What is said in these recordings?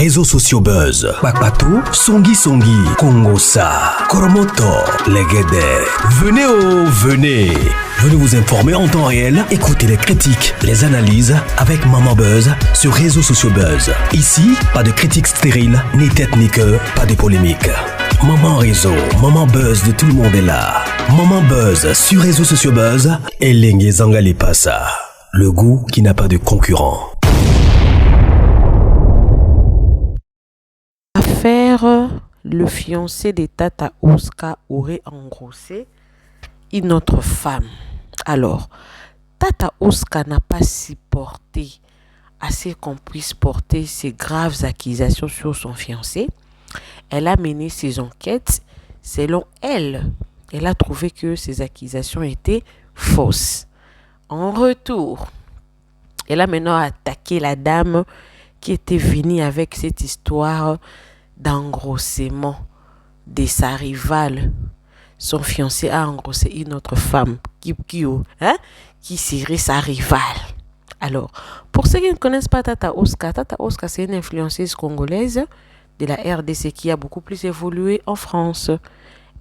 Réseaux sociaux buzz. Bakpatou, Songi Songi, Kongosa, Koromoto, Legede. Venez. Venez vous informer en temps réel. Écoutez les critiques, les analyses avec Maman Buzz sur Réseaux sociaux buzz. Ici, pas de critiques stériles, ni tête ni queue, pas de polémique. Maman Réseau, Maman Buzz de tout le monde est là. Maman Buzz sur Réseaux sociaux buzz. Et Lengue Zangali Passa. Le goût qui n'a pas de concurrent. Affaire, le fiancé de Tata Oscar aurait engrossé une autre femme. Alors, Tata Oscar n'a pas supporté assez qu'on puisse porter ces graves accusations sur son fiancé. Elle a mené ses enquêtes. Selon elle, elle a trouvé que ces accusations étaient fausses. En retour, elle a maintenant attaqué la dame qui était venue avec cette histoire d'engrossement de sa rivale. Son fiancé a engrossé une autre femme qui serait sa rivale. Alors, pour ceux qui ne connaissent pas Tata Oscar c'est une influenceuse congolaise de la RDC qui a beaucoup plus évolué en France.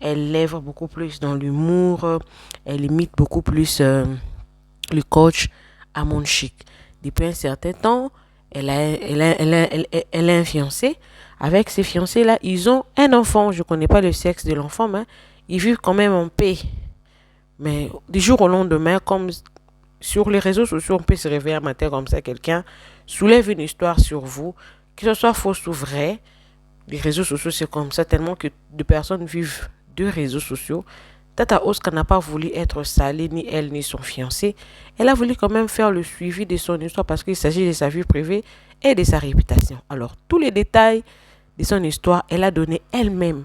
Elle lève beaucoup plus dans l'humour, elle imite beaucoup plus le coach Amon Chic. Depuis un certain temps, elle a un fiancé. Avec ces fiancés-là, ils ont un enfant. Je ne connais pas le sexe de l'enfant, mais ils vivent quand même en paix. Mais du jour au lendemain, comme sur les réseaux sociaux, on peut se réveiller un matin comme ça, quelqu'un soulève une histoire sur vous, que ce soit fausse ou vrai. Les réseaux sociaux, c'est comme ça, tellement que de personnes vivent de réseaux sociaux. Tata Oscar n'a pas voulu être salée, ni elle, ni son fiancé. Elle a voulu quand même faire le suivi de son histoire parce qu'il s'agit de sa vie privée et de sa réputation. Alors, tous les détails de son histoire, elle a donné elle-même.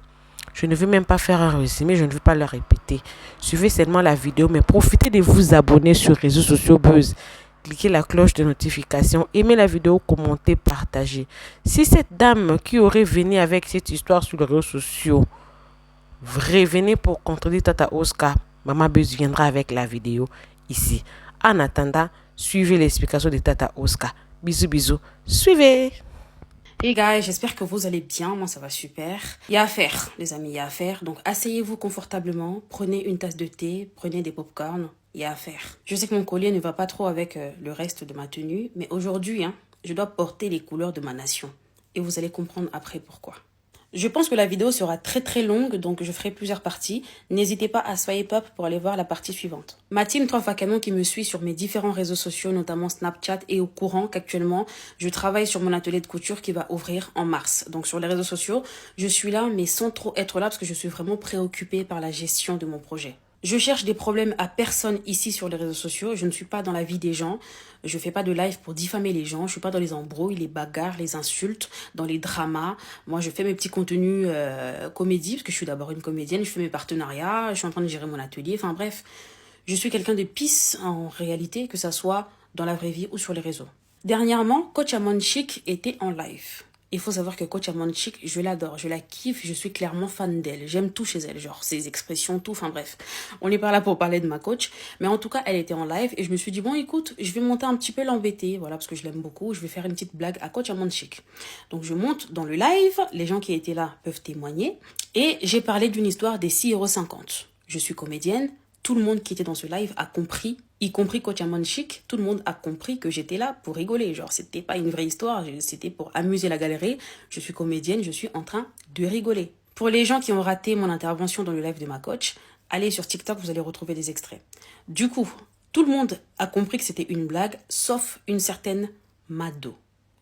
Je ne veux même pas faire un résumé, je ne veux pas le répéter. Suivez seulement la vidéo, mais profitez de vous abonner sur Réseaux sociaux buzz. Cliquez la cloche de notification, aimez la vidéo, commentez, partagez. Si cette dame qui aurait venu avec cette histoire sur les réseaux sociaux, revenez pour contredire Tata Oscar, Maman Buzz viendra avec la vidéo ici. En attendant, suivez l'explication de Tata Oscar. Bisous, suivez. Hey guys, j'espère que vous allez bien, moi ça va super. Il y a à faire, les amis, il y a à faire. Donc asseyez-vous confortablement, prenez une tasse de thé, prenez des pop-corn, il y a à faire. Je sais que mon collier ne va pas trop avec le reste de ma tenue, mais aujourd'hui, je dois porter les couleurs de ma nation. Et vous allez comprendre après pourquoi. Je pense que la vidéo sera très longue, donc je ferai plusieurs parties. N'hésitez pas à swipe up pour aller voir la partie suivante. Ma team 3 Canon qui me suit sur mes différents réseaux sociaux, notamment Snapchat, est au courant qu'actuellement, je travaille sur mon atelier de couture qui va ouvrir en mars. Donc sur les réseaux sociaux, je suis là, mais sans trop être là parce que je suis vraiment préoccupée par la gestion de mon projet. Je cherche des problèmes à personne ici sur les réseaux sociaux. Je ne suis pas dans la vie des gens. Je fais pas de live pour diffamer les gens. Je suis pas dans les embrouilles, les bagarres, les insultes, dans les dramas. Moi, je fais mes petits contenus comédie parce que je suis d'abord une comédienne. Je fais mes partenariats. Je suis en train de gérer mon atelier. Enfin bref, je suis quelqu'un de peace en réalité, que ça soit dans la vraie vie ou sur les réseaux. Dernièrement, Coach Amon Chic était en live. Il faut savoir que Coach Amon Chic, je l'adore, je la kiffe, je suis clairement fan d'elle. J'aime tout chez elle, genre ses expressions, tout, enfin bref. On n'est pas là pour parler de ma coach, mais en tout cas, elle était en live et je me suis dit, bon écoute, je vais monter un petit peu l'embêter, voilà, parce que je l'aime beaucoup, je vais faire une petite blague à Coach Amon Chic. Donc je monte dans le live, les gens qui étaient là peuvent témoigner, et j'ai parlé d'une histoire des 6,50 €. Je suis comédienne, tout le monde qui était dans ce live a compris, y compris Coach Amon Chic, tout le monde a compris que j'étais là pour rigoler. Genre, c'était pas une vraie histoire, c'était pour amuser la galerie. Je suis comédienne, je suis en train de rigoler. Pour les gens qui ont raté mon intervention dans le live de ma coach, allez sur TikTok, vous allez retrouver des extraits. Du coup, tout le monde a compris que c'était une blague, sauf une certaine Mado,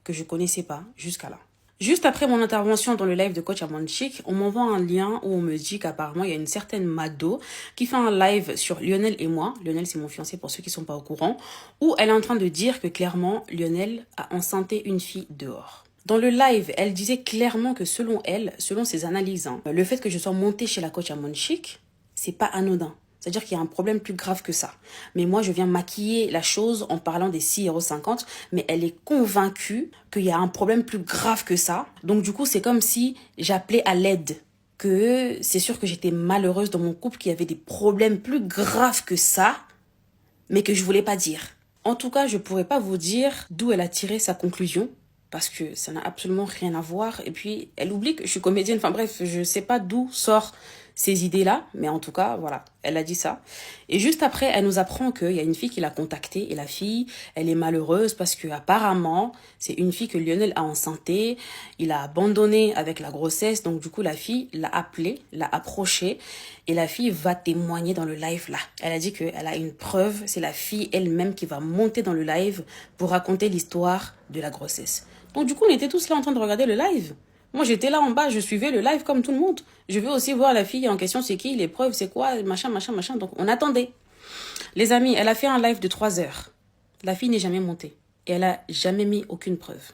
que je connaissais pas jusqu'à là. Juste après mon intervention dans le live de Coach Amon Chic, on m'envoie un lien où on me dit qu'apparemment il y a une certaine Mado qui fait un live sur Lionel et moi. Lionel, c'est mon fiancé pour ceux qui sont pas au courant, où elle est en train de dire que clairement Lionel a enceinté une fille dehors. Dans le live, elle disait clairement que selon elle, selon ses analyses, le fait que je sois montée chez la Coach Amon Chic, c'est pas anodin. C'est-à-dire qu'il y a un problème plus grave que ça. Mais moi, je viens maquiller la chose en parlant des 6,50 €, mais elle est convaincue qu'il y a un problème plus grave que ça. Donc du coup, c'est comme si j'appelais à l'aide. Que c'est sûr que j'étais malheureuse dans mon couple, qu'il y avait des problèmes plus graves que ça, mais que je voulais pas dire. En tout cas, je pourrais pas vous dire d'où elle a tiré sa conclusion, parce que ça n'a absolument rien à voir. Et puis, elle oublie que je suis comédienne. Enfin bref, je sais pas d'où sortent ces idées-là, mais en tout cas, voilà, elle a dit ça. Et juste après, elle nous apprend qu'il y a une fille qui l'a contactée, et la fille, elle est malheureuse parce que apparemment, c'est une fille que Lionel a enceintée, il a abandonné avec la grossesse, donc du coup, la fille l'a appelée, l'a approchée, et la fille va témoigner dans le live là. Elle a dit qu'elle a une preuve, c'est la fille elle-même qui va monter dans le live pour raconter l'histoire de la grossesse. Donc du coup, on était tous là en train de regarder le live. Moi, j'étais là en bas, je suivais le live comme tout le monde. Je veux aussi voir la fille en question, c'est qui, les preuves, c'est quoi, machin. Donc, on attendait. Les amis, elle a fait un live de 3 heures. La fille n'est jamais montée. Et elle a jamais mis aucune preuve.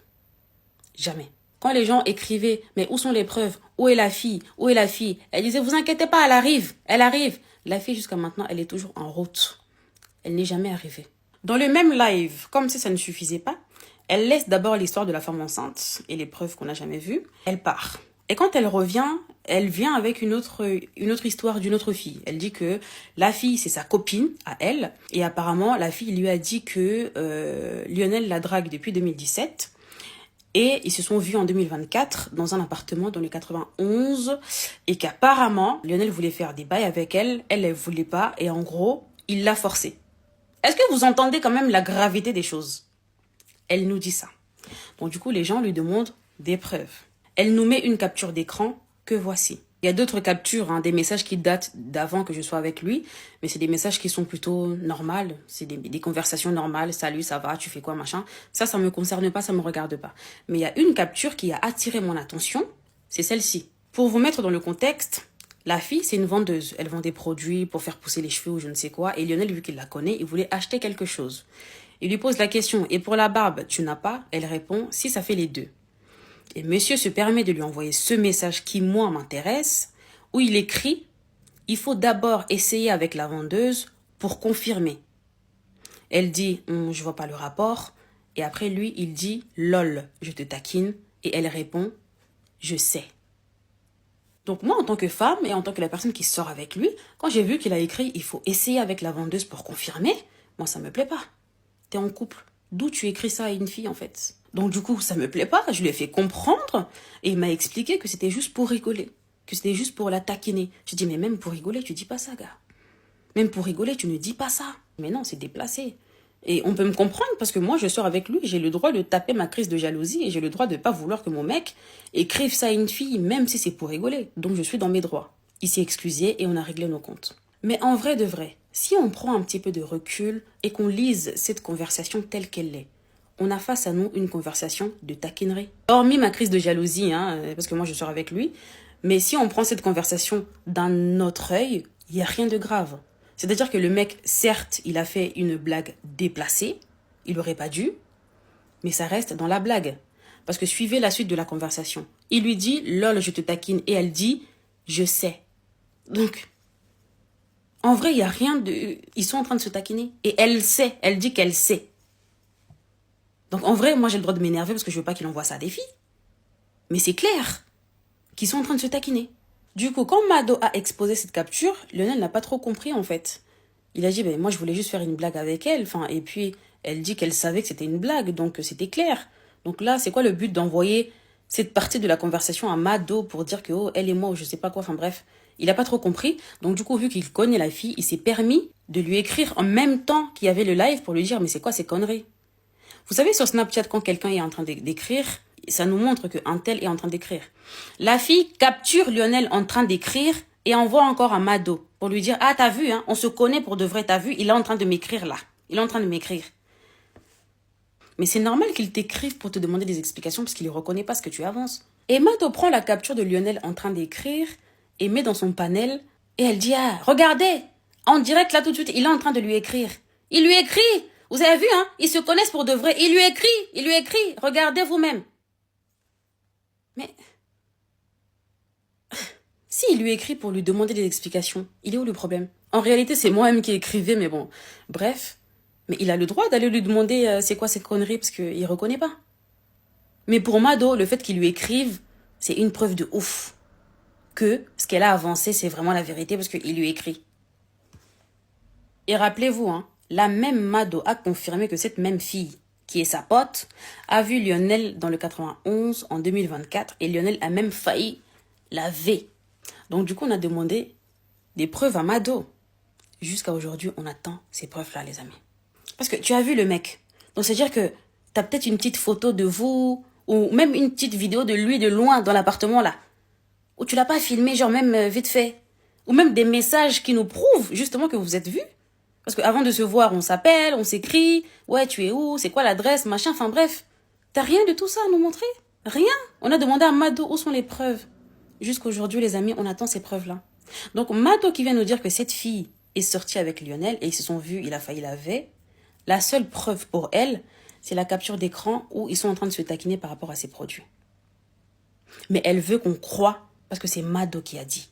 Jamais. Quand les gens écrivaient, mais où sont les preuves? Où est la fille? Où est la fille? Elle disait, vous inquiétez pas, elle arrive. Elle arrive. La fille, jusqu'à maintenant, elle est toujours en route. Elle n'est jamais arrivée. Dans le même live, comme si ça ne suffisait pas, elle laisse d'abord l'histoire de la femme enceinte et les preuves qu'on n'a jamais vues. Elle part. Et quand elle revient, elle vient avec une autre histoire d'une autre fille. Elle dit que la fille, c'est sa copine à elle. Et apparemment, la fille lui a dit que Lionel la drague depuis 2017. Et ils se sont vus en 2024 dans un appartement dans le 91. Et qu'apparemment, Lionel voulait faire des bails avec elle. Elle ne voulait pas. Et en gros, il l'a forcée. Est-ce que vous entendez quand même la gravité des choses? Elle nous dit ça. Donc du coup, les gens lui demandent des preuves. Elle nous met une capture d'écran que voici. Il y a d'autres captures, des messages qui datent d'avant que je sois avec lui, mais c'est des messages qui sont plutôt normales. C'est des conversations normales. Salut, ça va, tu fais quoi, machin. Ça me concerne pas, ça me regarde pas. Mais il y a une capture qui a attiré mon attention, c'est celle-ci. Pour vous mettre dans le contexte, la fille, c'est une vendeuse. Elle vend des produits pour faire pousser les cheveux ou je ne sais quoi. Et Lionel, vu qu'il la connaît, il voulait acheter quelque chose. Il lui pose la question, et pour la barbe, tu n'as pas? Elle répond, si, ça fait les deux. Et monsieur se permet de lui envoyer ce message qui, moi, m'intéresse, où il écrit, il faut d'abord essayer avec la vendeuse pour confirmer. Elle dit, je vois pas le rapport. Et après, lui, il dit, lol, je te taquine. Et elle répond, je sais. Donc moi, en tant que femme et en tant que la personne qui sort avec lui, quand j'ai vu qu'il a écrit, il faut essayer avec la vendeuse pour confirmer, moi, ça me plaît pas. T'es en couple. D'où tu écris ça à une fille, en fait? Donc, du coup, ça me plaît pas. Je lui ai fait comprendre. Et il m'a expliqué que c'était juste pour rigoler. Que c'était juste pour la taquiner. J'ai dit, mais même pour rigoler, tu dis pas ça, gars. Même pour rigoler, tu ne dis pas ça. Mais non, c'est déplacé. Et on peut me comprendre parce que moi, je sors avec lui. J'ai le droit de taper ma crise de jalousie. Et j'ai le droit de pas vouloir que mon mec écrive ça à une fille, même si c'est pour rigoler. Donc, je suis dans mes droits. Il s'est excusé et on a réglé nos comptes. Mais en vrai de vrai, si on prend un petit peu de recul et qu'on lise cette conversation telle qu'elle est, on a face à nous une conversation de taquinerie. Hormis ma crise de jalousie, parce que moi je sors avec lui, mais si on prend cette conversation d'un autre œil, il n'y a rien de grave. C'est-à-dire que le mec, certes, il a fait une blague déplacée, il n'aurait pas dû, mais ça reste dans la blague. Parce que suivez la suite de la conversation. Il lui dit, lol, je te taquine, et elle dit, je sais. Donc, en vrai, il n'y a rien de... Ils sont en train de se taquiner. Et elle sait. Elle dit qu'elle sait. Donc, en vrai, moi, j'ai le droit de m'énerver parce que je veux pas qu'il envoie ça à des filles. Mais c'est clair qu'ils sont en train de se taquiner. Du coup, quand Mado a exposé cette capture, Lionel n'a pas trop compris, en fait. Il a dit, moi, je voulais juste faire une blague avec elle. Et puis, elle dit qu'elle savait que c'était une blague. Donc, c'était clair. Donc là, c'est quoi le but d'envoyer cette partie de la conversation à Mado pour dire que, elle et moi, ou je sais pas quoi. Enfin, bref. Il n'a pas trop compris. Donc, du coup, vu qu'il connaît la fille, il s'est permis de lui écrire en même temps qu'il y avait le live pour lui dire, mais c'est quoi ces conneries? Vous savez, sur Snapchat, quand quelqu'un est en train d'écrire, ça nous montre qu'un tel est en train d'écrire. La fille capture Lionel en train d'écrire et envoie encore à Mado pour lui dire, ah, t'as vu, on se connaît pour de vrai, t'as vu, il est en train de m'écrire là. Il est en train de m'écrire. Mais c'est normal qu'il t'écrive pour te demander des explications parce qu'il ne reconnaît pas ce que tu avances. Et Mado prend la capture de Lionel en train d'écrire et met dans son panel, et elle dit, regardez, en direct là tout de suite, il est en train de lui écrire. Il lui écrit, vous avez vu, ils se connaissent pour de vrai, il lui écrit, regardez vous-même. Mais, s'il lui écrit pour lui demander des explications, il est où le problème? En réalité, c'est moi-même qui écrivais, mais bon, bref. Mais il a le droit d'aller lui demander c'est quoi cette connerie, parce qu'il reconnaît pas. Mais pour Mado, le fait qu'il lui écrive, c'est une preuve de ouf. Que ce qu'elle a avancé, c'est vraiment la vérité parce qu'il lui écrit. Et rappelez-vous, la même Mado a confirmé que cette même fille qui est sa pote, a vu Lionel dans le 91 en 2024 et Lionel a même failli la V. Donc du coup, on a demandé des preuves à Mado. Jusqu'à aujourd'hui, on attend ces preuves-là, les amis. Parce que tu as vu le mec. Donc c'est-à-dire que tu as peut-être une petite photo de vous ou même une petite vidéo de lui de loin dans l'appartement là. Ou tu l'as pas filmé, genre même vite fait. Ou même des messages qui nous prouvent justement que vous êtes vus. Parce qu'avant de se voir, on s'appelle, on s'écrit. Ouais, tu es où? C'est quoi l'adresse? Machin, enfin bref. T'as rien de tout ça à nous montrer? Rien. On a demandé à Mado où sont les preuves. Jusqu'aujourd'hui, les amis, on attend ces preuves-là. Donc Mado qui vient nous dire que cette fille est sortie avec Lionel et ils se sont vus, il a failli la V. La seule preuve pour elle, c'est la capture d'écran où ils sont en train de se taquiner par rapport à ces produits. Mais elle veut qu'on croie parce que c'est Mado qui a dit.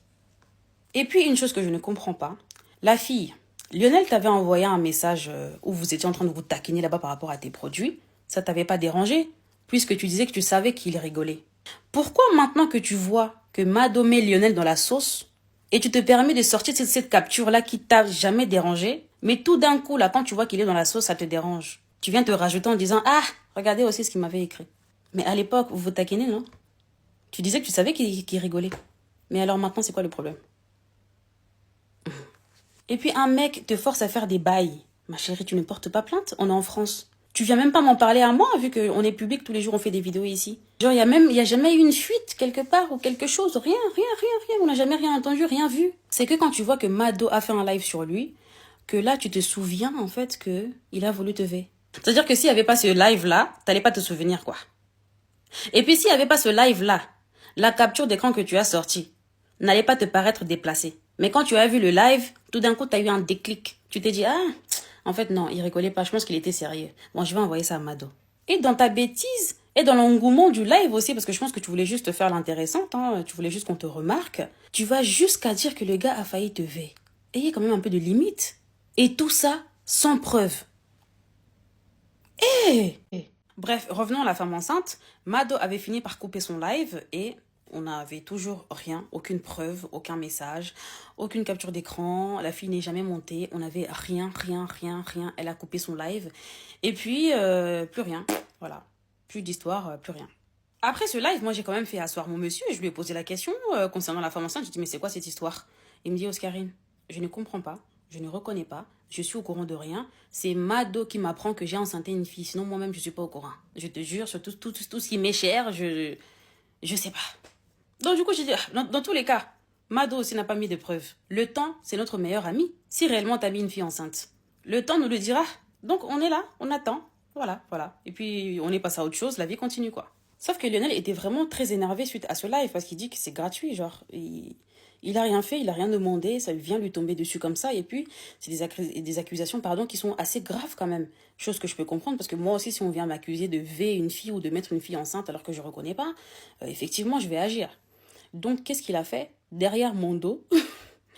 Et puis, une chose que je ne comprends pas, la fille, Lionel t'avait envoyé un message où vous étiez en train de vous taquiner là-bas par rapport à tes produits. Ça t'avait pas dérangé, puisque tu disais que tu savais qu'il rigolait. Pourquoi maintenant que tu vois que Mado met Lionel dans la sauce et tu te permets de sortir cette capture-là qui t'a jamais dérangé, mais tout d'un coup, là, quand tu vois qu'il est dans la sauce, ça te dérange. Tu viens te rajouter en disant « Ah, regardez aussi ce qu'il m'avait écrit. » Mais à l'époque, vous vous taquinez, non? Tu disais que tu savais qu'il rigolait. Mais alors maintenant, c'est quoi le problème? Et puis un mec te force à faire des bails. Ma chérie, tu ne portes pas plainte, on est en France. Tu viens même pas m'en parler à moi, vu qu'on est public, tous les jours on fait des vidéos ici. Genre, il y a jamais eu une fuite quelque part ou quelque chose. Rien. On n'a jamais rien entendu, rien vu. C'est que quand tu vois que Mado a fait un live sur lui, que là, tu te souviens, en fait, que il a voulu te V. C'est-à-dire que s'il n'y avait pas ce live-là, t'allais pas te souvenir, quoi. Et puis s'il n'y avait pas ce live-là, la capture d'écran que tu as sortie n'allait pas te paraître déplacée. Mais quand tu as vu le live, tout d'un coup, tu as eu un déclic. Tu t'es dit, ah, en fait, non, il rigolait pas. Je pense qu'il était sérieux. Bon, je vais envoyer ça à Mado. Et dans ta bêtise, et dans l'engouement du live aussi, parce que je pense que tu voulais juste te faire l'intéressante, hein, tu voulais juste qu'on te remarque, tu vas jusqu'à dire que le gars a failli te V. Ayez quand même un peu de limite. Et tout ça sans preuve. Bref, revenons à la femme enceinte. Mado avait fini par couper son live et on n'avait toujours rien, aucune preuve, aucun message, aucune capture d'écran. La fille n'est jamais montée. On n'avait rien. Elle a coupé son live. Et puis, plus rien. Voilà. Plus d'histoire, plus rien. Après ce live, moi, j'ai quand même fait asseoir mon monsieur et je lui ai posé la question concernant la femme enceinte. J'ai dit, mais c'est quoi cette histoire? Il me dit, Oscarine, je ne comprends pas. Je ne reconnais pas. Je suis au courant de rien. C'est Mado qui m'apprend que j'ai enceinté une fille. Sinon, moi-même, je ne suis pas au courant. Je te jure, sur tout ce qui m'est cher, je sais pas. Donc, du coup, j'ai dit, dans tous les cas, Mado aussi n'a pas mis de preuves. Le temps, c'est notre meilleur ami. Si réellement tu as mis une fille enceinte, le temps nous le dira. Donc, on est là, on attend. Voilà. Et puis, on est passé à autre chose, la vie continue, quoi. Sauf que Lionel était vraiment très énervé suite à ce live parce qu'il dit que c'est gratuit, genre. Il a rien fait, il a rien demandé, ça vient lui tomber dessus comme ça. Et puis, c'est des accusations qui sont assez graves quand même. Chose que je peux comprendre parce que moi aussi, si on vient m'accuser de V une fille ou de mettre une fille enceinte alors que je ne reconnais pas, effectivement, je vais agir. Donc, qu'est-ce qu'il a fait? Derrière mon dos,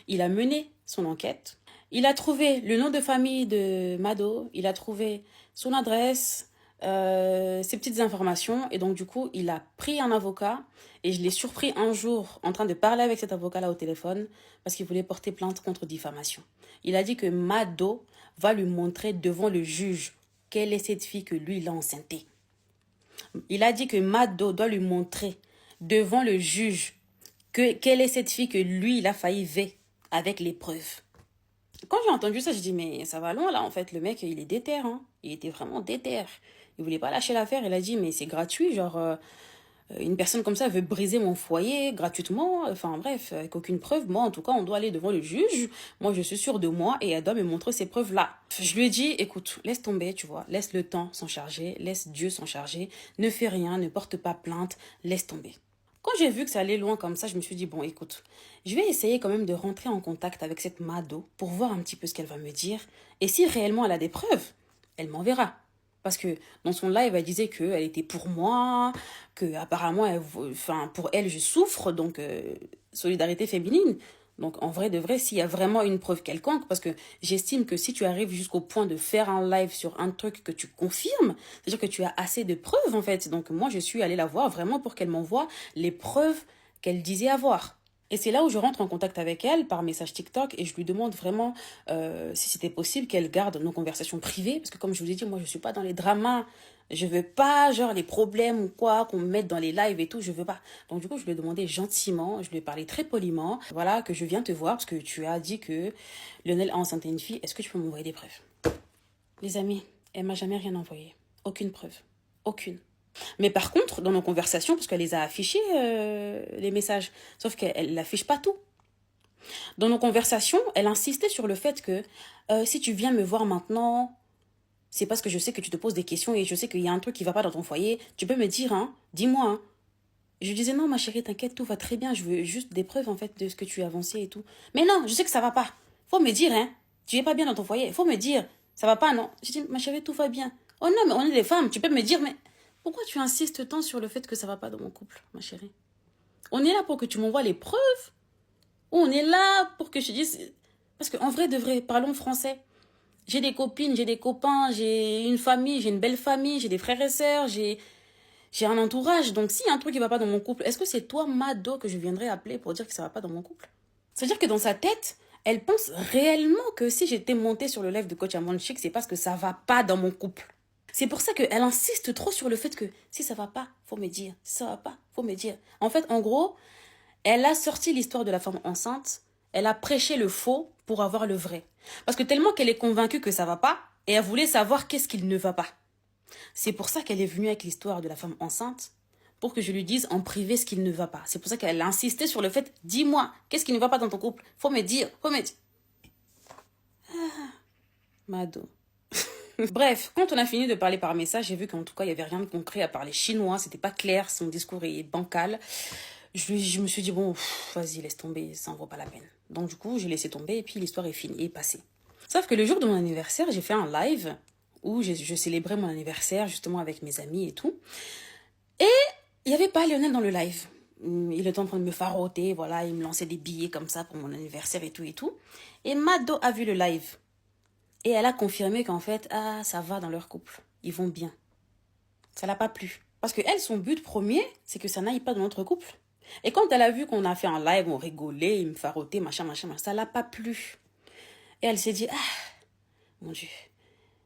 il a mené son enquête. Il a trouvé le nom de famille de Mado, il a trouvé son adresse, ses petites informations. Et donc, du coup, il a pris un avocat et je l'ai surpris un jour en train de parler avec cet avocat-là au téléphone parce qu'il voulait porter plainte contre diffamation. Il a dit que Mado va lui montrer devant le juge quelle est cette fille que lui, il a enceintée. Il a dit que Mado doit lui montrer devant le juge quelle est cette fille que lui, il a failli V avec les preuves. Quand j'ai entendu ça, j'ai dit, mais ça va loin là, en fait. Le mec, il est déter, hein. Il était vraiment déter. Il voulait pas lâcher l'affaire. Il a dit, mais c'est gratuit, genre, une personne comme ça veut briser mon foyer gratuitement. Enfin, bref, avec aucune preuve. Moi, en tout cas, on doit aller devant le juge. Moi, je suis sûre de moi et elle doit me montrer ces preuves-là. Je lui ai dit, écoute, laisse tomber, tu vois. Laisse le temps s'en charger. Laisse Dieu s'en charger. Ne fais rien, ne porte pas plainte. Laisse tomber. Quand j'ai vu que ça allait loin comme ça, je me suis dit, bon, écoute, je vais essayer quand même de rentrer en contact avec cette Mado pour voir un petit peu ce qu'elle va me dire. Et si réellement elle a des preuves, elle m'enverra. Parce que dans son live, elle disait qu'elle était pour moi, que apparemment, pour elle, je souffre, donc solidarité féminine. Donc en vrai de vrai, s'il y a vraiment une preuve quelconque, parce que j'estime que si tu arrives jusqu'au point de faire un live sur un truc que tu confirmes, c'est-à-dire que tu as assez de preuves en fait. Donc moi, je suis allée la voir vraiment pour qu'elle m'envoie les preuves qu'elle disait avoir. Et c'est là où je rentre en contact avec elle par message TikTok et je lui demande vraiment si c'était possible qu'elle garde nos conversations privées. Parce que comme je vous ai dit, moi je suis pas dans les dramas. Je veux pas genre les problèmes ou quoi, qu'on me mette dans les lives et tout, je veux pas. Donc du coup je lui ai demandé gentiment, je lui ai parlé très poliment. Voilà, que je viens te voir parce que tu as dit que Lionel a enceinté une fille. Est-ce que tu peux m'envoyer des preuves? Les amis, elle m'a jamais rien envoyé. Aucune preuve. Aucune. Mais par contre, dans nos conversations, parce qu'elle les a affichés, les messages, sauf qu'elle n'affiche pas tout. Dans nos conversations, elle insistait sur le fait que si tu viens me voir maintenant, c'est parce que je sais que tu te poses des questions et je sais qu'il y a un truc qui va pas dans ton foyer. Tu peux me dire, hein, dis-moi. Hein. Je disais, non, ma chérie, t'inquiète, tout va très bien. Je veux juste des preuves, en fait, de ce que tu as avancé et tout. Mais non, je sais que ça va pas. Faut me dire, hein, tu es pas bien dans ton foyer. Faut me dire, ça va pas, non. Je dis, ma chérie, tout va bien. Oh non, mais on est des femmes, tu peux me dire, mais... Pourquoi tu insistes tant sur le fait que ça va pas dans mon couple, ma chérie? On est là pour que tu m'envoies les preuves? Ou on est là pour que je te dise... Parce qu'en vrai, de vrai, parlons français. J'ai des copines, j'ai des copains, j'ai une famille, j'ai une belle famille, j'ai des frères et sœurs, j'ai un entourage. Donc s'il y a un truc qui va pas dans mon couple, est-ce que c'est toi, Mado, que je viendrais appeler pour dire que ça va pas dans mon couple? C'est-à-dire que dans sa tête, elle pense réellement que si j'étais montée sur le live de Coach Amon Chic, c'est parce que ça va pas dans mon couple. C'est pour ça qu'elle insiste trop sur le fait que si ça va pas, faut me dire. Si ça va pas, faut me dire. En fait, en gros, elle a sorti l'histoire de la femme enceinte. Elle a prêché le faux pour avoir le vrai. Parce que tellement qu'elle est convaincue que ça va pas, et elle voulait savoir qu'est-ce qu'il ne va pas. C'est pour ça qu'elle est venue avec l'histoire de la femme enceinte, pour que je lui dise en privé ce qu'il ne va pas. C'est pour ça qu'elle a insisté sur le fait, dis-moi, qu'est-ce qui ne va pas dans ton couple? Faut me dire, faut me dire. Ah, Mado. Bref, quand on a fini de parler par message, j'ai vu qu'en tout cas, il n'y avait rien de concret à parler chinois. C'était pas clair, son discours est bancal. Je me suis dit, bon, vas-y, laisse tomber, ça en vaut pas la peine. Donc du coup, j'ai laissé tomber et puis l'histoire est finie, est passée. Sauf que le jour de mon anniversaire, j'ai fait un live où je célébrais mon anniversaire justement avec mes amis et tout. Et il n'y avait pas Lionel dans le live. Il était en train de me faroter, voilà, il me lançait des billets comme ça pour mon anniversaire et tout et tout. Et Mado a vu le live. Et elle a confirmé qu'en fait, ça va dans leur couple. Ils vont bien. Ça l'a pas plu. Parce que elle, son but premier, c'est que ça n'aille pas dans notre couple. Et quand elle a vu qu'on a fait un live, on rigolait, il me farotait, machin, ça l'a pas plu. Et elle s'est dit, mon Dieu,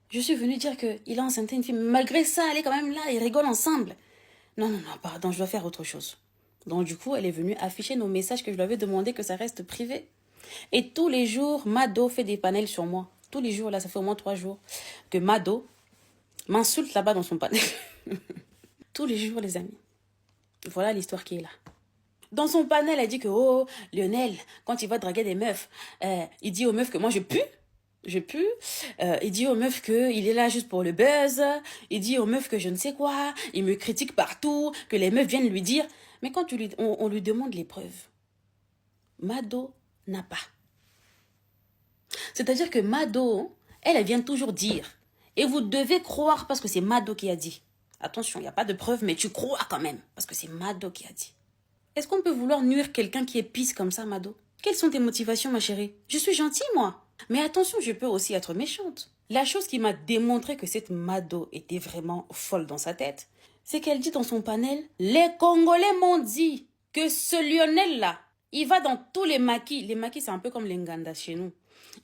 je suis venue dire qu'il a enceinté une fille. Malgré ça, elle est quand même là, ils rigolent ensemble. Non, pardon, je dois faire autre chose. Donc du coup, elle est venue afficher nos messages que je lui avais demandé que ça reste privé. Et tous les jours, Mado fait des panels sur moi. Tous les jours, là, ça fait au moins 3 jours que Mado m'insulte là-bas dans son panel. Tous les jours, les amis. Voilà l'histoire qui est là. Dans son panel, elle dit que, oh, Lionel, quand il va draguer des meufs, il dit aux meufs que moi, je pue. Il dit aux meufs qu'il est là juste pour le buzz. Il dit aux meufs que je ne sais quoi. Il me critique partout, que les meufs viennent lui dire. Mais quand on lui demande les preuves, Mado n'a pas. C'est-à-dire que Mado, elle vient toujours dire. Et vous devez croire parce que c'est Mado qui a dit. Attention, il n'y a pas de preuve, mais tu crois quand même. Parce que c'est Mado qui a dit. Est-ce qu'on peut vouloir nuire quelqu'un qui est pisse comme ça, Mado? Quelles sont tes motivations, ma chérie? Je suis gentille, moi. Mais attention, je peux aussi être méchante. La chose qui m'a démontré que cette Mado était vraiment folle dans sa tête, c'est qu'elle dit dans son panel, les Congolais m'ont dit que ce Lionel-là, il va dans tous les maquis. Les maquis, c'est un peu comme les Nganda chez nous.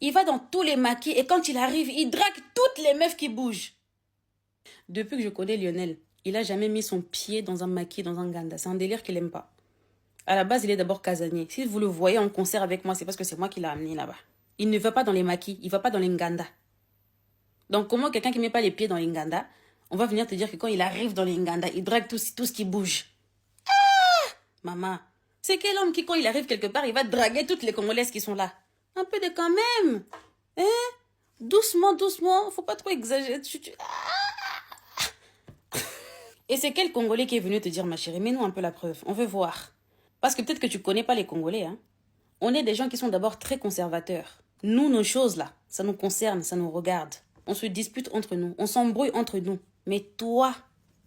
Il va dans tous les maquis et quand il arrive, il drague toutes les meufs qui bougent. Depuis que je connais Lionel, il a jamais mis son pied dans un maquis, dans un Nganda. C'est un délire qu'il aime pas. À la base, il est d'abord casanier. Si vous le voyez en concert avec moi, c'est parce que c'est moi qui l'ai amené là-bas. Il ne va pas dans les maquis, il va pas dans les Nganda. Donc comment quelqu'un qui met pas les pieds dans les Nganda, on va venir te dire que quand il arrive dans les Nganda, il drague tout ce qui bouge. Maman, c'est quel homme qui, quand il arrive quelque part, il va draguer toutes les Congolaises qui sont là? Un peu de quand même. Doucement, faut pas trop exagérer. Et c'est quel Congolais qui est venu te dire, ma chérie, mets-nous un peu la preuve, on veut voir. Parce que peut-être que tu connais pas les Congolais, hein. On est des gens qui sont d'abord très conservateurs. Nous, nos choses là, ça nous concerne, ça nous regarde. On se dispute entre nous, on s'embrouille entre nous. Mais toi,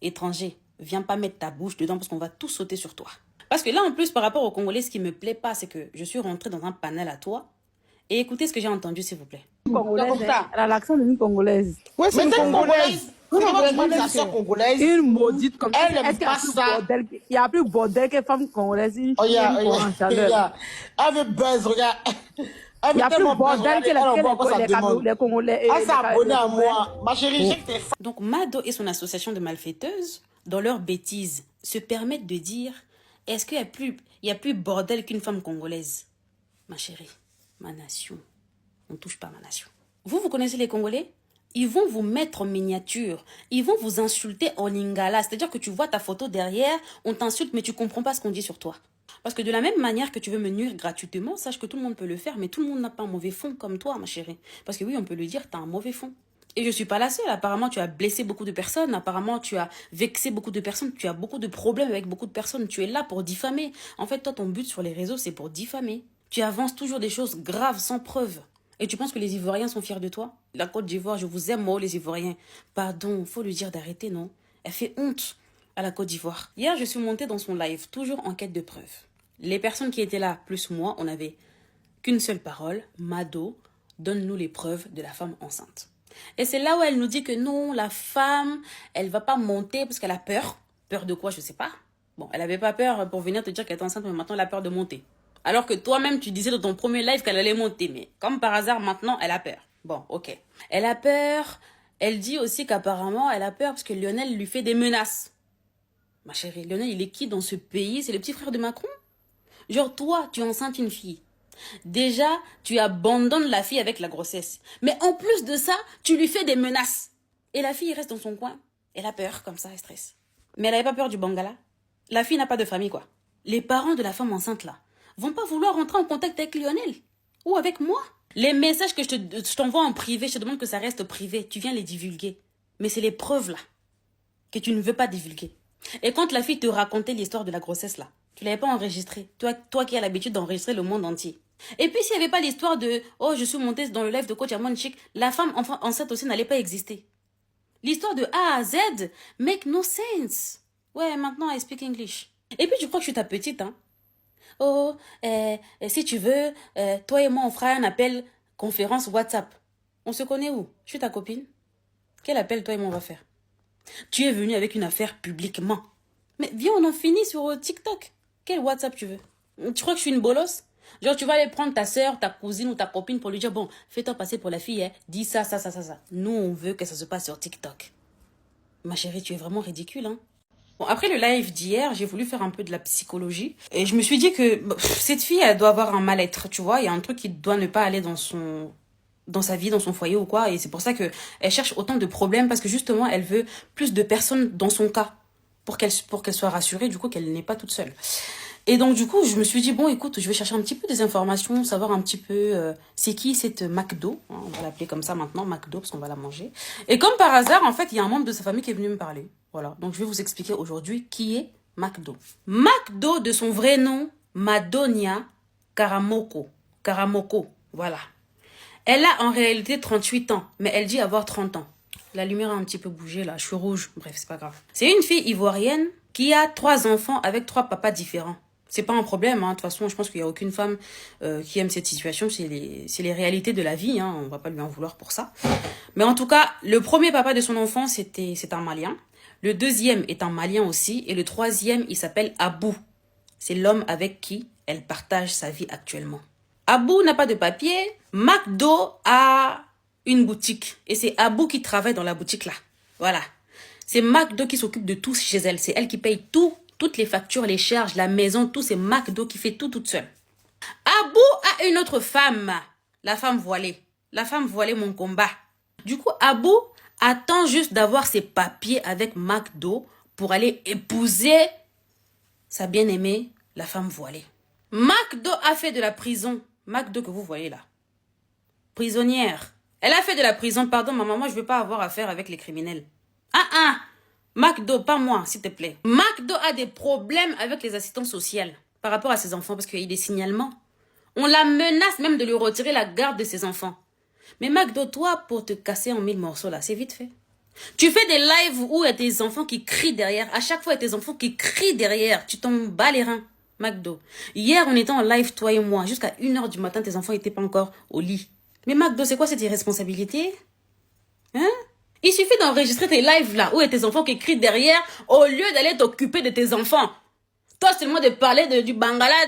étranger, viens pas mettre ta bouche dedans parce qu'on va tous sauter sur toi. Parce que là, en plus, par rapport aux Congolais, ce qui me plaît pas, c'est que je suis rentrée dans un panel à toi Et écoutez ce que j'ai entendu, s'il vous plaît. Congolaise, Comme ça. elle a l'accent d'une Congolaise. Ouais, c'est une Congolaise. Une C'est Congolaise, vraiment une sœur congolaise. une maudite comme ça. Elle n'aime Est-ce qu'il y a pas plus ça. bordel Il y a plus bordel que femme congolaise. Une Oh, chienne en chaleur. regarde. Elle veut buzz, regarde. Il y a plus bordel que les Congolais. Elle s'est abonnée à moi. Ma chérie, j'ai que tes fans. Donc Mado et son association de malfaiteuses, dans leur bêtise, se permettent de dire, est-ce qu'il y a plus bordel qu'une femme congolaise? Ma chérie, ma nation. On ne touche pas à ma nation. Vous connaissez les Congolais? Ils vont vous mettre en miniature. Ils vont vous insulter en lingala. C'est-à-dire que tu vois ta photo derrière, on t'insulte, mais tu comprends pas ce qu'on dit sur toi. Parce que de la même manière que tu veux me nuire gratuitement, sache que tout le monde peut le faire, mais tout le monde n'a pas un mauvais fond comme toi, ma chérie. Parce que oui, on peut le dire, tu as un mauvais fond. Et je suis pas la seule. Apparemment, tu as blessé beaucoup de personnes. Apparemment, tu as vexé beaucoup de personnes. Tu as beaucoup de problèmes avec beaucoup de personnes. Tu es là pour diffamer. En fait, toi, ton but sur les réseaux, c'est pour diffamer. Tu avances toujours des choses graves, sans preuve. Et tu penses que les Ivoiriens sont fiers de toi? La Côte d'Ivoire, je vous aime, moi, les Ivoiriens. Pardon, faut lui dire d'arrêter, non? Elle fait honte à la Côte d'Ivoire. Hier, je suis montée dans son live, toujours en quête de preuves. Les personnes qui étaient là, plus moi, on n'avait qu'une seule parole. Mado, donne-nous les preuves de la femme enceinte. Et c'est là où elle nous dit que non, la femme, elle va pas monter parce qu'elle a peur. Peur de quoi, je sais pas. Bon, elle avait pas peur pour venir te dire qu'elle est enceinte, mais maintenant elle a peur de monter. Alors que toi-même, tu disais dans ton premier live qu'elle allait monter. Mais comme par hasard, maintenant, elle a peur. Bon, ok. Elle a peur. Elle dit aussi qu'apparemment, elle a peur parce que Lionel lui fait des menaces. Ma chérie, Lionel, il est qui dans ce pays? C'est le petit frère de Macron? Genre, toi, tu enceintes une fille. Déjà, tu abandonnes la fille avec la grossesse. Mais en plus de ça, tu lui fais des menaces. Et la fille reste dans son coin. Elle a peur, comme ça, elle stresse. Mais elle n'avait pas peur du Bangala. La fille n'a pas de famille, quoi. Les parents de la femme enceinte, là, vont pas vouloir rentrer en contact avec Lionel. Ou avec moi. Les messages que je t'envoie en privé, je te demande que ça reste privé. Tu viens les divulguer. Mais c'est les preuves, là, que tu ne veux pas divulguer. Et quand la fille te racontait l'histoire de la grossesse, là, tu l'avais pas enregistré. Toi qui as l'habitude d'enregistrer le monde entier. Et puis, s'il n'y avait pas l'histoire de « Oh, je suis montée dans le live de Coach Amon Chic », la femme enceinte aussi n'allait pas exister. L'histoire de A à Z make no sense. Ouais, maintenant, I speak English. Et puis, tu crois que je suis ta petite, hein? Oh, si tu veux, toi et moi, on fera un appel conférence WhatsApp. On se connaît où? Je suis ta copine. Quel appel, toi et moi, on va faire? Tu es venu avec une affaire publiquement. Mais viens, on en finit sur TikTok. Quel WhatsApp tu veux? Tu crois que je suis une bolosse? Genre, tu vas aller prendre ta soeur, ta cousine ou ta copine pour lui dire, bon, fais-toi passer pour la fille, hein. Dis ça. Nous, on veut que ça se passe sur TikTok. Ma chérie, tu es vraiment ridicule, hein. Bon, après le live d'hier, j'ai voulu faire un peu de la psychologie. Et je me suis dit que cette fille, elle doit avoir un mal-être, tu vois. Il y a un truc qui doit ne pas aller dans sa vie, dans son foyer ou quoi. Et c'est pour ça qu'elle cherche autant de problèmes parce que justement, elle veut plus de personnes dans son cas pour qu'elle soit rassurée, du coup, qu'elle n'est pas toute seule. Et donc, du coup, je me suis dit, bon, écoute, je vais chercher un petit peu des informations, savoir un petit peu c'est qui cette McDo. Hein, on va l'appeler comme ça maintenant, McDo, parce qu'on va la manger. Et comme par hasard, en fait, il y a un membre de sa famille qui est venu me parler. Voilà, donc je vais vous expliquer aujourd'hui qui est McDo. McDo, de son vrai nom, Madonia Karamoko. Karamoko, voilà. Elle a en réalité 38 ans, mais elle dit avoir 30 ans. La lumière a un petit peu bougé là, je suis rouge, bref, c'est pas grave. C'est une fille ivoirienne qui a 3 enfants avec 3 papas différents. C'est pas un problème, hein. De toute façon, je pense qu'il y a aucune femme qui aime cette situation. C'est les réalités de la vie, hein. On va pas lui en vouloir pour ça. Mais en tout cas, le premier papa de son enfant, c'est un Malien. Le deuxième est un Malien aussi. Et le troisième, il s'appelle Abou. C'est l'homme avec qui elle partage sa vie actuellement. Abou n'a pas de papier. McDo a une boutique. Et c'est Abou qui travaille dans la boutique là. Voilà. C'est McDo qui s'occupe de tout chez elle. C'est elle qui paye tout. Toutes les factures, les charges, la maison, tout, c'est McDo qui fait tout toute seule. Abou a une autre femme. La femme voilée. La femme voilée, mon combat. Du coup, Abou attend juste d'avoir ses papiers avec McDo pour aller épouser sa bien-aimée, la femme voilée. McDo a fait de la prison. McDo que vous voyez là. Prisonnière. Elle a fait de la prison. Pardon, maman, moi, je veux pas avoir affaire avec les criminels. McDo, pas moi, s'il te plaît. McDo a des problèmes avec les assistants sociaux par rapport à ses enfants parce qu'il y a des signalements. On la menace même de lui retirer la garde de ses enfants. Mais McDo, toi, pour te casser en 1000 morceaux là, c'est vite fait. Tu fais des lives où il y a tes enfants qui crient derrière. À chaque fois, il y a tes enfants qui crient derrière. Tu t'en bats les reins. McDo. Hier, on était en live, toi et moi. Jusqu'à 1h du matin, tes enfants n'étaient pas encore au lit. Mais McDo, c'est quoi cette irresponsabilité? Hein? Il suffit d'enregistrer tes lives là, où il y a tes enfants qui crient derrière, au lieu d'aller t'occuper de tes enfants. Toi seulement de parler du bangala,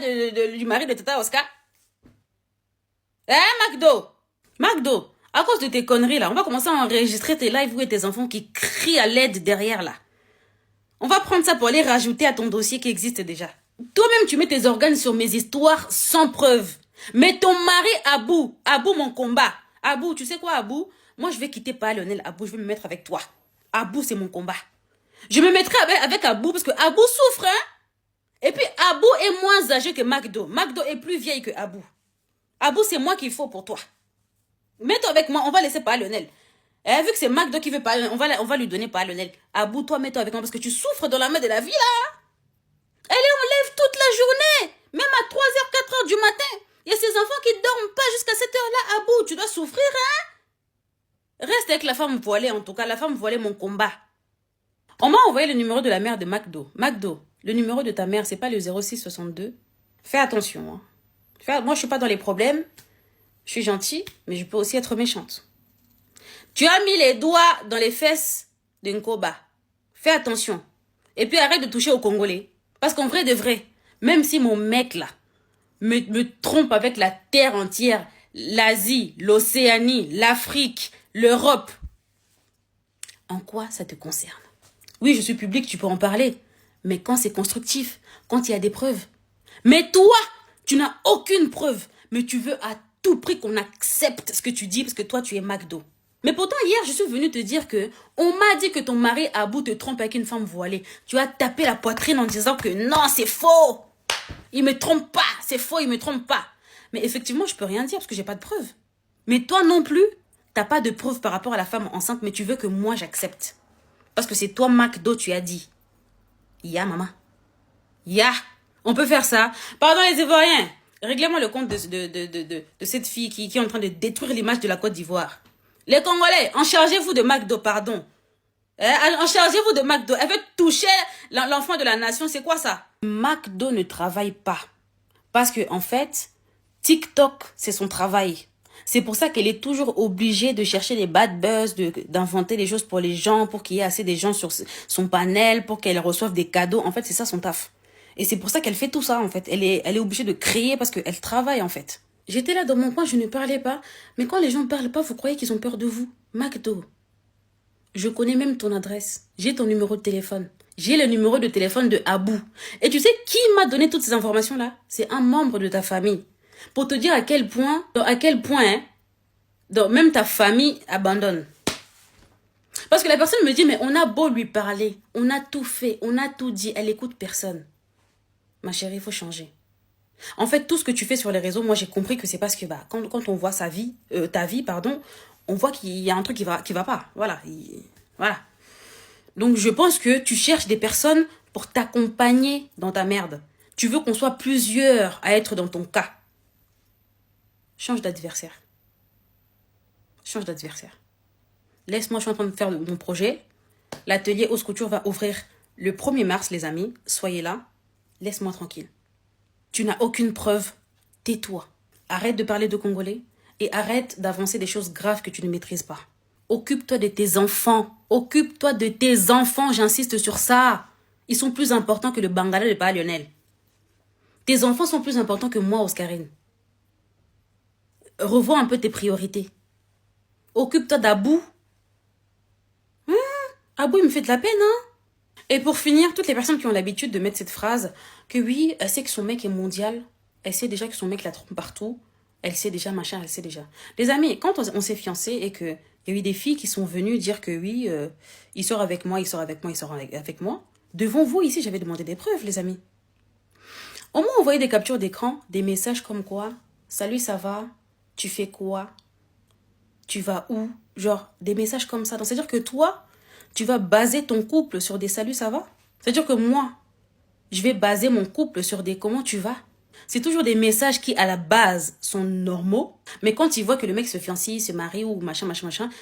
du mari de Tata Oscar. Hein, McDo? McDo, à cause de tes conneries là, on va commencer à enregistrer tes lives où il y a tes enfants qui crient à l'aide derrière là. On va prendre ça pour aller rajouter à ton dossier qui existe déjà. Toi-même, tu mets tes organes sur mes histoires sans preuve. Mais ton mari, Abou, mon combat. Abou, tu sais quoi, Abou? Moi, je vais quitter pas Lionel Abou, je vais me mettre avec toi. Abou, c'est mon combat. Je me mettrai avec Abou parce que Abou souffre, hein? Et puis, Abou est moins âgé que McDo. McDo est plus vieille que Abou. Abou, c'est moi qu'il faut pour toi. Mets-toi avec moi, on va laisser pas Lionel. Vu que c'est McDo qui veut pas, on va lui donner pas Lionel. Abou, toi, mets-toi avec moi parce que tu souffres dans la main de la vie, là. Elle est en live toute la journée. Même à 3h, 4h du matin. Il y a ces enfants qui dorment pas jusqu'à cette heure-là. Abou, tu dois souffrir, hein? Reste avec la femme voilée, en tout cas. La femme voilée, mon combat. On m'a envoyé le numéro de la mère de McDo. McDo, le numéro de ta mère, c'est pas le 0662. Fais attention, hein. Moi, je suis pas dans les problèmes. Je suis gentille, mais je peux aussi être méchante. Tu as mis les doigts dans les fesses de Nkoba. Fais attention. Et puis arrête de toucher aux Congolais. Parce qu'en vrai de vrai, même si mon mec là me trompe avec la terre entière, l'Asie, l'Océanie, l'Afrique, l'Europe, en quoi ça te concerne? Oui, je suis public, tu peux en parler. Mais quand c'est constructif, quand il y a des preuves. Mais toi, tu n'as aucune preuve. Mais tu veux à tout prix qu'on accepte ce que tu dis parce que toi, tu es McDo. Mais pourtant, hier, je suis venue te dire que on m'a dit que ton mari Abou te trompe avec une femme voilée. Tu as tapé la poitrine en disant que non, c'est faux. Il me trompe pas. C'est faux, il me trompe pas. Mais effectivement, je peux rien dire parce que j'ai pas de preuves. Mais toi non plus, t'as pas de preuves par rapport à la femme enceinte, mais tu veux que moi j'accepte. Parce que c'est toi, McDo, tu as dit. Ya, maman. Ya. On peut faire ça. Pardon les Ivoiriens. Réglez-moi le compte de cette fille qui est en train de détruire l'image de la Côte d'Ivoire. Les Congolais, enchargez-vous de McDo, pardon. Enchargez-vous de McDo. Elle veut toucher l'enfant de la nation, c'est quoi ça? McDo ne travaille pas. Parce que, en fait, TikTok, c'est son travail. C'est pour ça qu'elle est toujours obligée de chercher les bad buzz, d'inventer des choses pour les gens, pour qu'il y ait assez de gens sur son panel, pour qu'elle reçoive des cadeaux. En fait, c'est ça son taf. Et c'est pour ça qu'elle fait tout ça, en fait. Elle est obligée de créer parce qu'elle travaille, en fait. J'étais là dans mon coin, je ne parlais pas. Mais quand les gens ne parlent pas, vous croyez qu'ils ont peur de vous? McDo, je connais même ton adresse. J'ai ton numéro de téléphone. J'ai le numéro de téléphone de Abou. Et tu sais qui m'a donné toutes ces informations-là? C'est un membre de ta famille. Pour te dire à quel point, hein, même ta famille abandonne. Parce que la personne me dit, mais on a beau lui parler, on a tout fait, on a tout dit, elle écoute personne. Ma chérie, il faut changer. En fait, tout ce que tu fais sur les réseaux, moi j'ai compris que c'est parce que quand on voit ta vie, on voit qu'il y a un truc qui va pas. Voilà. Voilà. Donc je pense que tu cherches des personnes pour t'accompagner dans ta merde. Tu veux qu'on soit plusieurs à être dans ton cas. Change d'adversaire. Change d'adversaire. Laisse-moi, je suis en train de faire mon projet. L'atelier Hausse Couture va ouvrir le 1er mars, les amis. Soyez là. Laisse-moi tranquille. Tu n'as aucune preuve. Tais-toi. Arrête de parler de Congolais et arrête d'avancer des choses graves que tu ne maîtrises pas. Occupe-toi de tes enfants. Occupe-toi de tes enfants, j'insiste sur ça. Ils sont plus importants que le Bangala de pas Lionel. Tes enfants sont plus importants que moi, Oscarine. Revois un peu tes priorités. Occupe-toi d'Abou. Abou, il me fait de la peine, hein. Et pour finir, toutes les personnes qui ont l'habitude de mettre cette phrase, que oui, elle sait que son mec est mondial, elle sait déjà que son mec la trompe partout, elle sait déjà, machin, elle sait déjà. Les amis, quand on s'est fiancés et qu'il y a eu des filles qui sont venues dire que oui, il sort avec moi, il sort avec moi, il sort avec moi, devant vous ici, j'avais demandé des preuves, les amis. On m'a envoyé des captures d'écran, des messages comme quoi, salut, ça va, tu fais quoi, tu vas où, genre des messages comme ça. Donc c'est-à-dire que toi, tu vas baser ton couple sur des salut, ça va? C'est-à-dire que moi, je vais baser mon couple sur des comment tu vas? C'est toujours des messages qui, à la base, sont normaux. Mais quand ils voient que le mec se fiancie, se marie ou machin,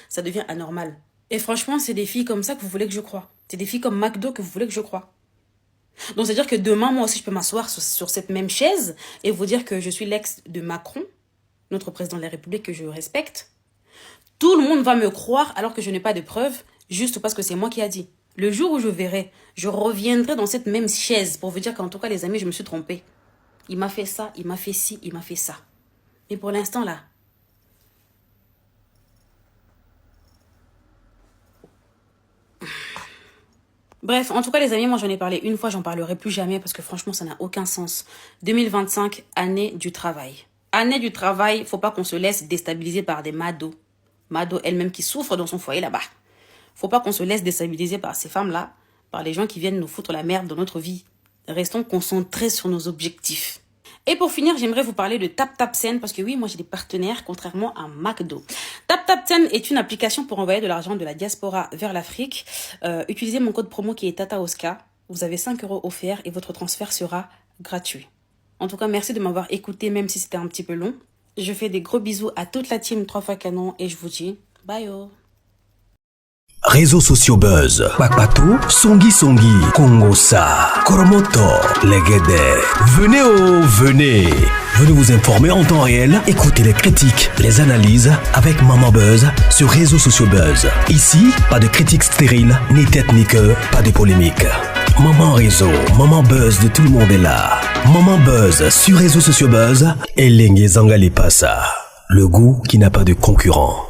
ça devient anormal. Et franchement, c'est des filles comme ça que vous voulez que je croie. C'est des filles comme McDo que vous voulez que je croie. Donc, c'est-à-dire que demain, moi aussi, je peux m'asseoir sur cette même chaise et vous dire que je suis l'ex de Macron, notre président de la République que je respecte. Tout le monde va me croire alors que je n'ai pas de preuves, juste parce que c'est moi qui a dit. Le jour où je verrai, je reviendrai dans cette même chaise pour vous dire qu'en tout cas, les amis, je me suis trompée. Il m'a fait ça, il m'a fait ci, il m'a fait ça. Mais pour l'instant, là, bref, en tout cas, les amis, moi, j'en ai parlé une fois, j'en parlerai plus jamais parce que franchement, ça n'a aucun sens. 2025, année du travail. Année du travail, faut pas qu'on se laisse déstabiliser par des mados. Mado elle-même qui souffre dans son foyer là-bas. Faut pas qu'on se laisse déstabiliser par ces femmes-là, par les gens qui viennent nous foutre la merde dans notre vie. Restons concentrés sur nos objectifs. Et pour finir, j'aimerais vous parler de TapTapSend parce que oui, moi j'ai des partenaires contrairement à McDo. TapTapSend est une application pour envoyer de l'argent de la diaspora vers l'Afrique. Utilisez mon code promo qui est TataOska. Vous avez 5 € offerts et votre transfert sera gratuit. En tout cas, merci de m'avoir écouté même si c'était un petit peu long. Je fais des gros bisous à toute la team 3 fois canon et je vous dis bye oh. Réseaux sociaux buzz. Bakpatou, Songi, Kongosa, Koromoto, Legede. Venez. Venez vous informer en temps réel. Écoutez les critiques, les analyses avec Maman Buzz sur Réseaux sociaux buzz. Ici, pas de critiques stériles, ni tête ni queue, pas de polémique. Maman Réseau, Maman Buzz de tout le monde est là. Maman Buzz sur Réseaux sociaux buzz et Lengue Zangali Passa. Le goût qui n'a pas de concurrent.